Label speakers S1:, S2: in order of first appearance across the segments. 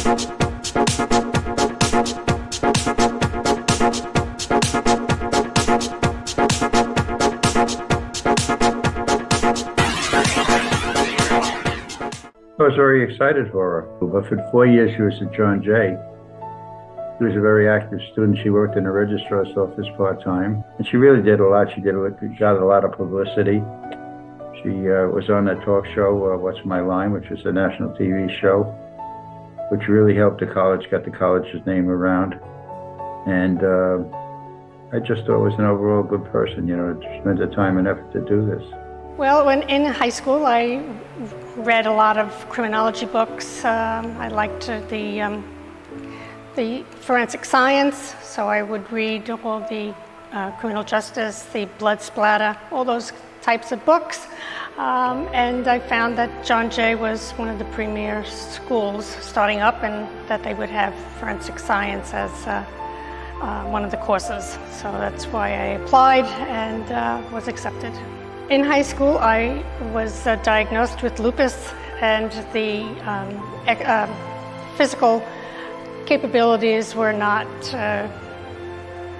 S1: I was very excited for her, but for 4 years she was at John Jay. She was a very active student. She worked in the registrar's office part-time, and she really did a lot. She got a lot of publicity. She was on that talk show, What's My Line, which was a national TV show, which really helped the college, got the college's name around. And I just thought was an overall good person, to spend the time and effort to do this.
S2: Well, when in high school, I read a lot of criminology books. I liked the forensic science, so I would read all the criminal justice, the blood splatter, all those types of books. And I found that John Jay was one of the premier schools starting up, and that they would have forensic science as one of the courses. So that's why I applied and was accepted. In high school, I was diagnosed with lupus, and the physical capabilities were not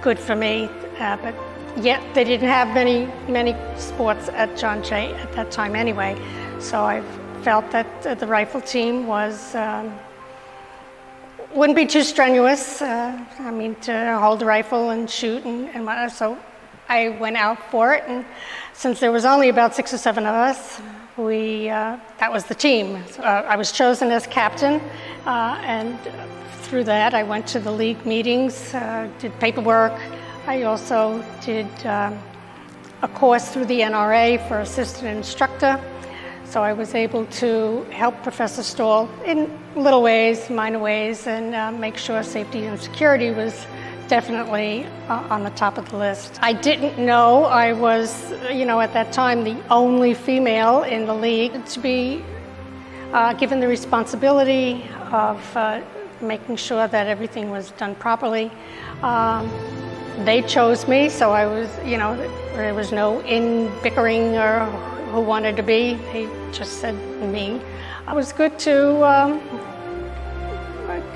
S2: good for me, but yet they didn't have many sports at John Jay at that time anyway. So I felt that the rifle team wouldn't be too strenuous. To hold the rifle and shoot and whatnot. So I went out for it, and since there was only about 6 or 7 of us, that was the team. So, I was chosen as captain, and through that I went to the league meetings, did paperwork. I also did a course through the NRA for assistant instructor. So I was able to help Professor Stahl in little ways, minor ways, and make sure safety and security was definitely on the top of the list. I didn't know I was, at that time, the only female in the league to be given the responsibility of making sure that everything was done properly. They chose me, so I was, there was no bickering or who wanted to be. They just said me. It was good to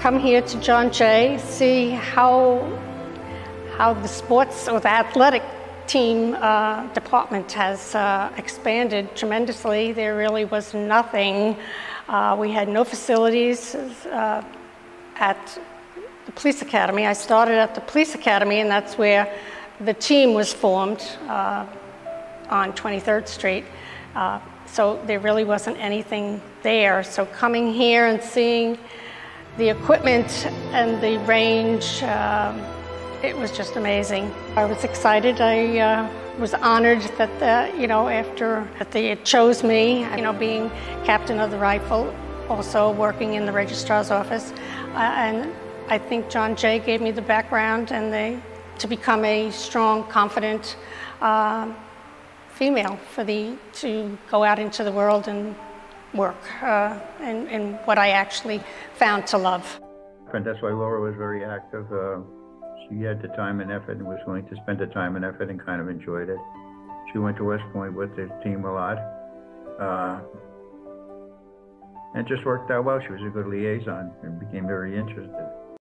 S2: come here to John Jay, see how the sports or the athletic team department has expanded tremendously. There really was nothing. We had no facilities at the police academy. I started at the police academy, and that's where the team was formed on 23rd Street. So there really wasn't anything there. So coming here and seeing the equipment and the range, it was just amazing. I was excited. I was honored that, after that they chose me, being captain of the rifle, also working in the registrar's office. And I think John Jay gave me the background and to become a strong, confident female to go out into the world and work in what I actually found to love.
S1: And that's why Laura was very active. She had the time and effort and was willing to spend the time and effort and kind of enjoyed it. She went to West Point with the team a lot. And it just worked out well. She was a good liaison and became very interested.